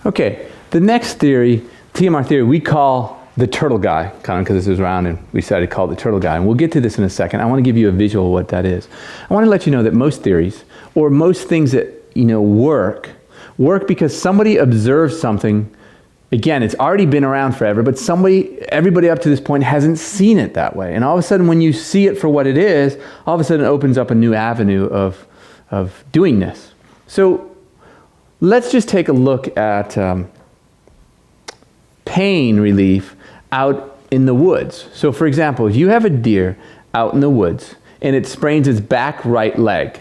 Okay, the next theory, TMR theory, we call the turtle guy, kind of because this was around and we decided to call it the turtle guy. And we'll get to this in a second. I want to give you a visual of what that is. I want to let you know that most theories, or most things that work because somebody observes something. Again, it's already been around forever, but everybody up to this point hasn't seen it that way. And all of a sudden, when you see it for what it is, all of a sudden it opens up a new avenue of doing this. So let's just take a look at pain relief out in the woods. So for example, if you have a deer out in the woods and it sprains its back right leg,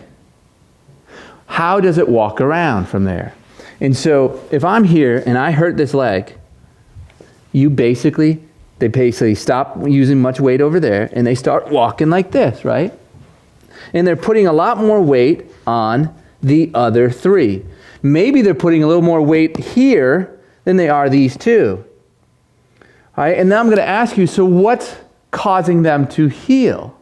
how does it walk around from there? And so if I'm here and I hurt this leg, they basically stop using much weight over there and they start walking like this, right? And they're putting a lot more weight on the other three. Maybe they're putting a little more weight here than they are these two. All right, and now I'm going to ask you, so what's causing them to heal?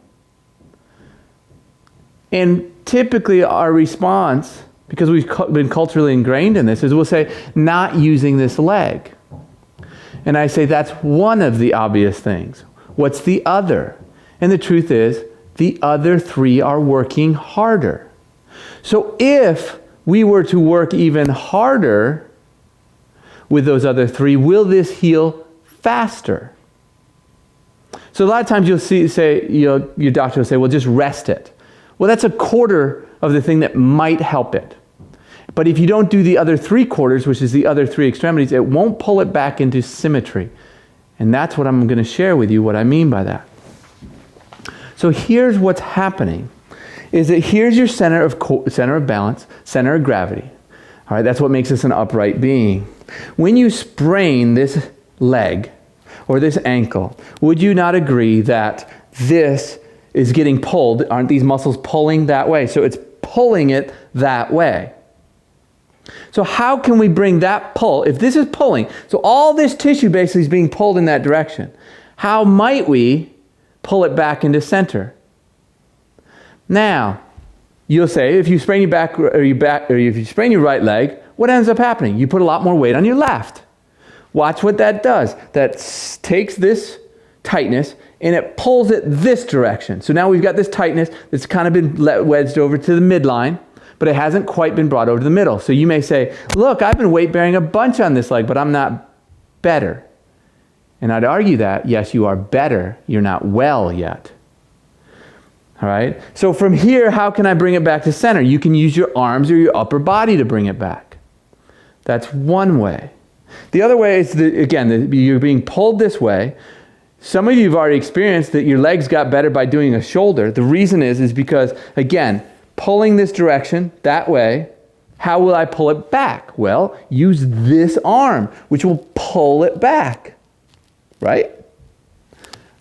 And typically our response, because we've been culturally ingrained in this, is we'll say, not using this leg. And I say, that's one of the obvious things. What's the other? And the truth is, the other three are working harder. So if we were to work even harder with those other three, will this heal faster? So a lot of times your doctor will say, well, just rest it. Well, that's a quarter of the thing that might help it. But if you don't do the other 3/4, which is the other three extremities, it won't pull it back into symmetry. And that's what I'm going to share with you, what I mean by that. So here's what's happening, is that here's your center of balance, center of gravity. All right, that's what makes us an upright being. When you sprain this leg or this ankle, would you not agree that this is getting pulled? Aren't these muscles pulling that way? So it's pulling it that way. So how can we bring that pull, if this is pulling, so all this tissue basically is being pulled in that direction, how might we pull it back into center? Now, you'll say, if you sprain your back, or if you sprain your right leg, what ends up happening? You put a lot more weight on your left. Watch what that does. That takes this tightness and it pulls it this direction. So now we've got this tightness that's kind of been wedged over to the midline, but it hasn't quite been brought over to the middle. So you may say, look, I've been weight bearing a bunch on this leg, but I'm not better. And I'd argue that, yes, you are better. You're not well yet. All right? So from here, how can I bring it back to center? You can use your arms or your upper body to bring it back. That's one way. The other way is, you're being pulled this way. Some of you have already experienced that your legs got better by doing a shoulder. The reason is because, again, pulling this direction, that way, how will I pull it back? Well, use this arm, which will pull it back, right?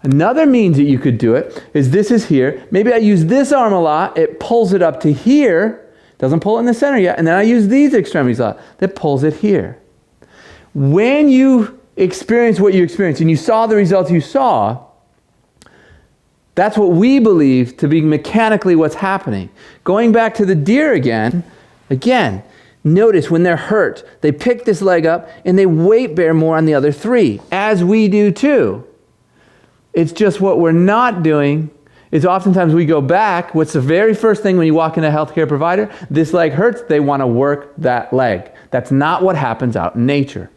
Another means that you could do it is this is here. Maybe I use this arm a lot. It pulls it up to here. Doesn't pull it in the center yet. And then I use these extremities a lot. That pulls it here. When you experience what you experienced and you saw the results you saw, that's what we believe to be mechanically what's happening. Going back to the deer again, notice when they're hurt, they pick this leg up and they weight bear more on the other three, as we do too. It's just what we're not doing is oftentimes we go back. What's the very first thing when you walk into a healthcare provider? This leg hurts, they want to work that leg. That's not what happens out in nature.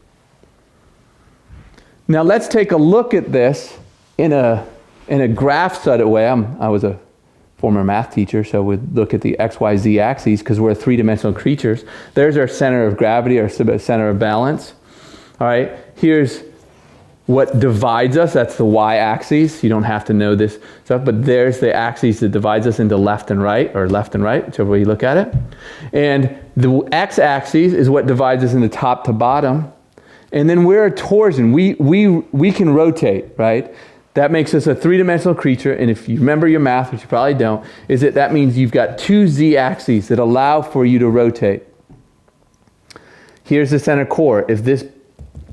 Now let's take a look at this in a graph sort of way. I was a former math teacher, so we'd look at the X, Y, Z axes because we're three-dimensional creatures. There's our center of gravity, our center of balance. All right, here's what divides us. That's the y-axis. You don't have to know this stuff, but there's the axis that divides us into left and right, or left and right, whichever way you look at it. And the x-axis is what divides us into top to bottom. And then we're a torsion. We can rotate, right? That makes us a three-dimensional creature. And if you remember your math, which you probably don't, is that means you've got two z-axes that allow for you to rotate. Here's the center core. If this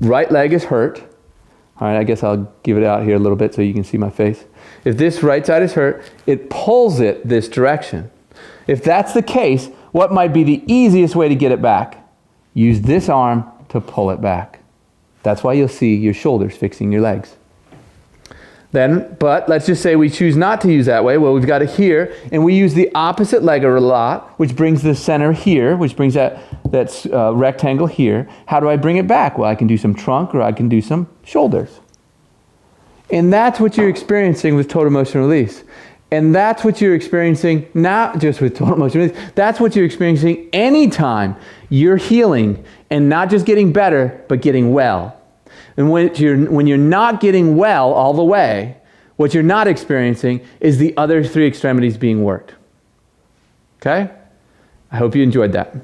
right leg is hurt, all right, I guess I'll give it out here a little bit so you can see my face. If this right side is hurt, it pulls it this direction. If that's the case, what might be the easiest way to get it back? Use this arm to to pull it back. That's why you'll see your shoulders fixing your legs. Then, but let's just say we choose not to use that way. Well, we've got it here, and we use the opposite leg a lot, which brings the center here, which brings that rectangle here. How do I bring it back? Well, I can do some trunk or I can do some shoulders. And that's what you're experiencing with total motion release. And that's what you're experiencing not just with total motion release. That's what you're experiencing anytime you're healing and not just getting better, but getting well. And when you're not getting well all the way, what you're not experiencing is the other three extremities being worked. Okay? I hope you enjoyed that.